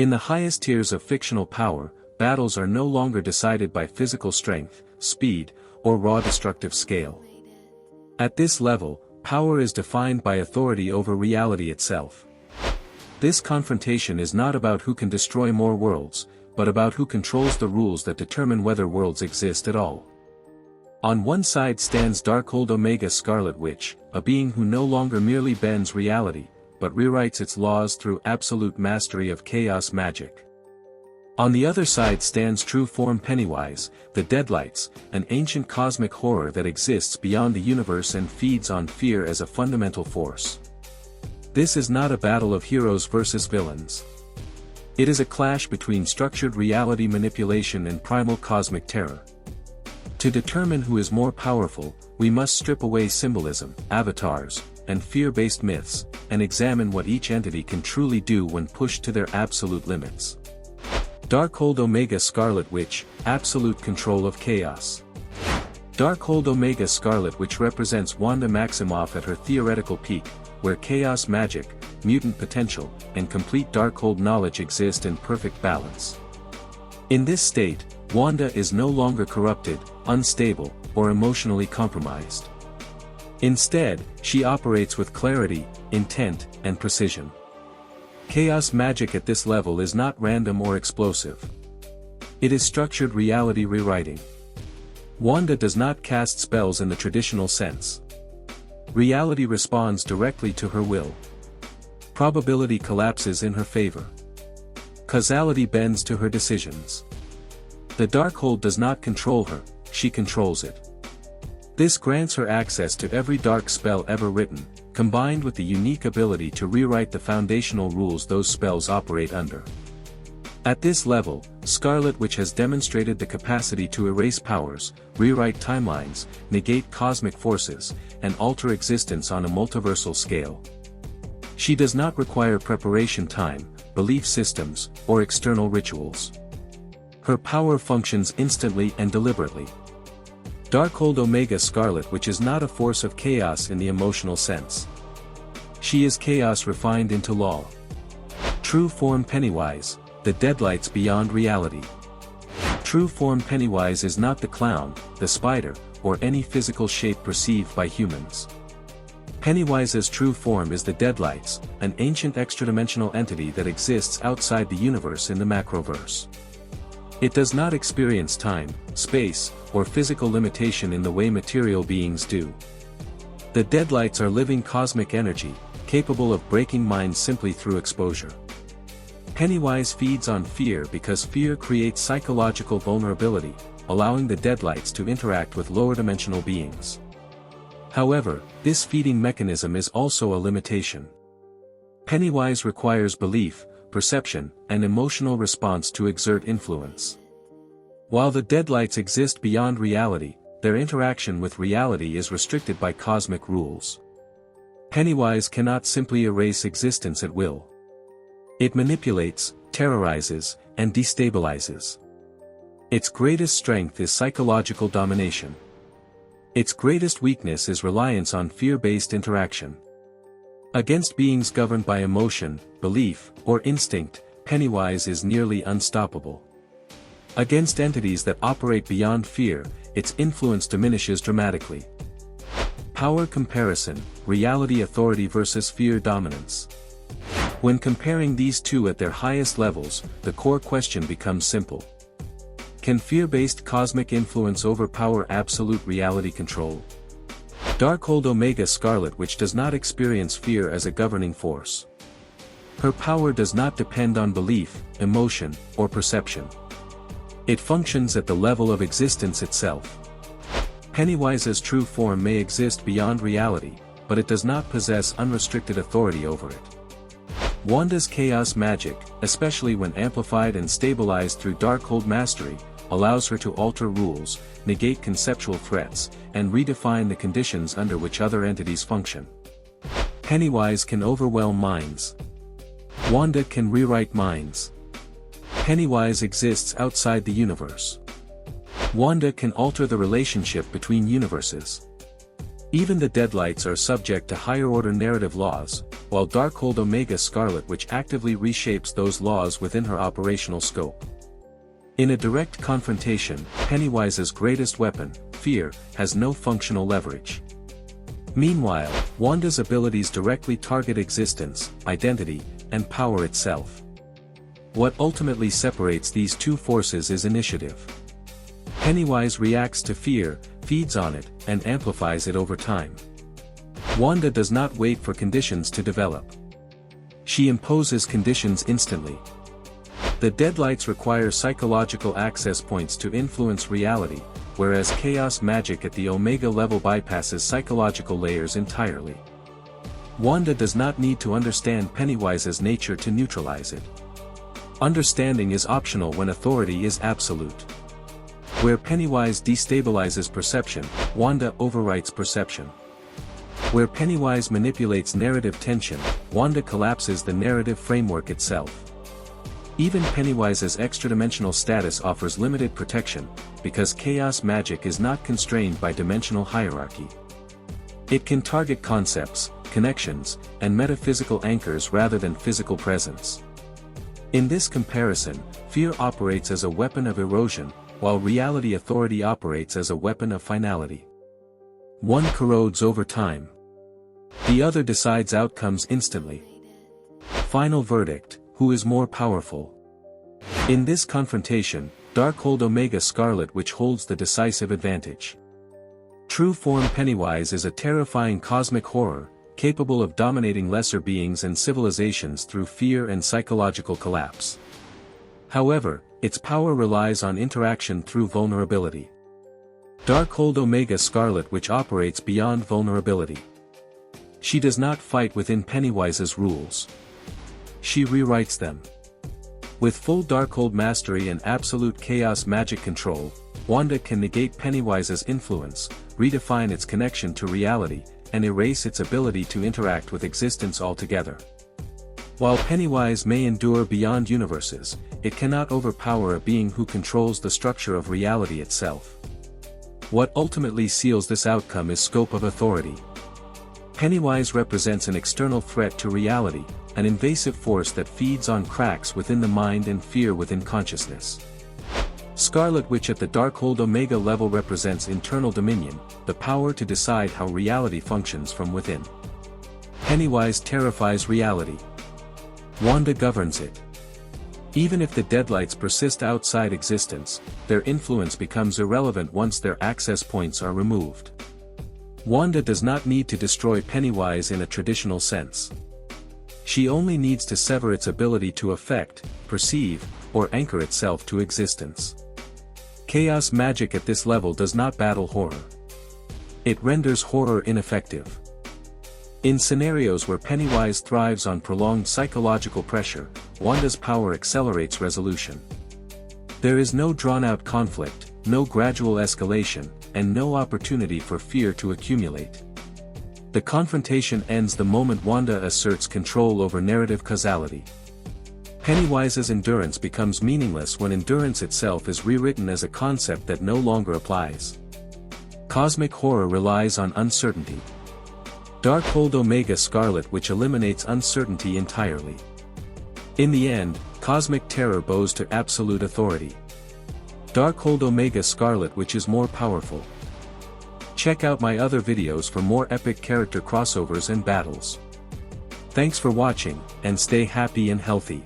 In the highest tiers of fictional power, battles are no longer decided by physical strength, speed, or raw destructive scale. At this level, power is defined by authority over reality itself. This confrontation is not about who can destroy more worlds, but about who controls the rules that determine whether worlds exist at all. On one side stands Darkhold Omega Scarlet Witch, a being who no longer merely bends reality, but rewrites its laws through absolute mastery of chaos magic. On the other side stands True Form Pennywise, the Deadlights, an ancient cosmic horror that exists beyond the universe and feeds on fear as a fundamental force. This is not a battle of heroes versus villains. It is a clash between structured reality manipulation and primal cosmic terror. To determine who is more powerful, we must strip away symbolism, avatars, and fear-based myths, and examine what each entity can truly do when pushed to their absolute limits. Darkhold Omega Scarlet Witch, absolute control of chaos. Darkhold Omega Scarlet Witch represents Wanda Maximoff at her theoretical peak, where chaos magic, mutant potential, and complete Darkhold knowledge exist in perfect balance. In this state, Wanda is no longer corrupted, unstable, or emotionally compromised. Instead, she operates with clarity, intent, and precision. Chaos magic at this level is not random or explosive. It is structured reality rewriting. Wanda does not cast spells in the traditional sense. Reality responds directly to her will. Probability collapses in her favor. Causality bends to her decisions. The Darkhold does not control her, she controls it. This grants her access to every dark spell ever written, combined with the unique ability to rewrite the foundational rules those spells operate under. At this level, Scarlet Witch has demonstrated the capacity to erase powers, rewrite timelines, negate cosmic forces, and alter existence on a multiversal scale. She does not require preparation time, belief systems, or external rituals. Her power functions instantly and deliberately. Darkhold Omega Scarlet Witch is not a force of chaos in the emotional sense. She is chaos refined into law. True Form Pennywise, the Deadlights beyond reality. True Form Pennywise is not the clown, the spider, or any physical shape perceived by humans. Pennywise's true form is the Deadlights, an ancient extradimensional entity that exists outside the universe in the Macroverse. It does not experience time, space, or physical limitation in the way material beings do. The Deadlights are living cosmic energy, capable of breaking minds simply through exposure. Pennywise feeds on fear because fear creates psychological vulnerability, allowing the Deadlights to interact with lower-dimensional beings. However, this feeding mechanism is also a limitation. Pennywise requires belief, perception, and emotional response to exert influence. While the Deadlights exist beyond reality, their interaction with reality is restricted by cosmic rules. Pennywise cannot simply erase existence at will. It manipulates, terrorizes, and destabilizes. Its greatest strength is psychological domination. Its greatest weakness is reliance on fear-based interaction. Against beings governed by emotion, belief, or instinct, Pennywise is nearly unstoppable. Against entities that operate beyond fear, its influence diminishes dramatically. Power comparison, reality authority versus fear dominance. When comparing these two at their highest levels, the core question becomes simple. Can fear-based cosmic influence overpower absolute reality control? Darkhold Omega Scarlet Witch does not experience fear as a governing force. Her power does not depend on belief, emotion, or perception. It functions at the level of existence itself. Pennywise's true form may exist beyond reality, but it does not possess unrestricted authority over it. Wanda's chaos magic, especially when amplified and stabilized through Darkhold mastery, allows her to alter rules, negate conceptual threats, and redefine the conditions under which other entities function. Pennywise can overwhelm minds. Wanda can rewrite minds. Pennywise exists outside the universe. Wanda can alter the relationship between universes. Even the Deadlights are subject to higher-order narrative laws, while Darkhold Omega Scarlet Witch actively reshapes those laws within her operational scope. In a direct confrontation, Pennywise's greatest weapon, fear, has no functional leverage. Meanwhile, Wanda's abilities directly target existence, identity, and power itself. What ultimately separates these two forces is initiative. Pennywise reacts to fear, feeds on it, and amplifies it over time. Wanda does not wait for conditions to develop. She imposes conditions instantly. The Deadlights require psychological access points to influence reality, whereas chaos magic at the Omega level bypasses psychological layers entirely. Wanda does not need to understand Pennywise's nature to neutralize it. Understanding is optional when authority is absolute. Where Pennywise destabilizes perception, Wanda overwrites perception. Where Pennywise manipulates narrative tension, Wanda collapses the narrative framework itself. Even Pennywise's extra-dimensional status offers limited protection, because chaos magic is not constrained by dimensional hierarchy. It can target concepts, connections, and metaphysical anchors rather than physical presence. In this comparison, fear operates as a weapon of erosion, while reality authority operates as a weapon of finality. One corrodes over time. The other decides outcomes instantly. Final verdict: who is more powerful? In this confrontation, Darkhold Omega Scarlet Witch holds the decisive advantage. True Form Pennywise is a terrifying cosmic horror, capable of dominating lesser beings and civilizations through fear and psychological collapse. However, its power relies on interaction through vulnerability. Darkhold Omega Scarlet Witch operates beyond vulnerability. She does not fight within Pennywise's rules. She rewrites them. With full Darkhold mastery and absolute chaos magic control, Wanda can negate Pennywise's influence, redefine its connection to reality, and erase its ability to interact with existence altogether. While Pennywise may endure beyond universes, it cannot overpower a being who controls the structure of reality itself. What ultimately seals this outcome is scope of authority. Pennywise represents an external threat to reality, an invasive force that feeds on cracks within the mind and fear within consciousness. Scarlet Witch at the Darkhold Omega level represents internal dominion, the power to decide how reality functions from within. Pennywise terrifies reality. Wanda governs it. Even if the Deadlights persist outside existence, their influence becomes irrelevant once their access points are removed. Wanda does not need to destroy Pennywise in a traditional sense. She only needs to sever its ability to affect, perceive, or anchor itself to existence. Chaos magic at this level does not battle horror. It renders horror ineffective. In scenarios where Pennywise thrives on prolonged psychological pressure, Wanda's power accelerates resolution. There is no drawn-out conflict, no gradual escalation, and no opportunity for fear to accumulate. The confrontation ends the moment Wanda asserts control over narrative causality. Pennywise's endurance becomes meaningless when endurance itself is rewritten as a concept that no longer applies. Cosmic horror relies on uncertainty. Darkhold Omega Scarlet Witch eliminates uncertainty entirely. In the end, cosmic terror bows to absolute authority. Darkhold Omega Scarlet Witch is more powerful. Check out my other videos for more epic character crossovers and battles. Thanks for watching, and stay happy and healthy.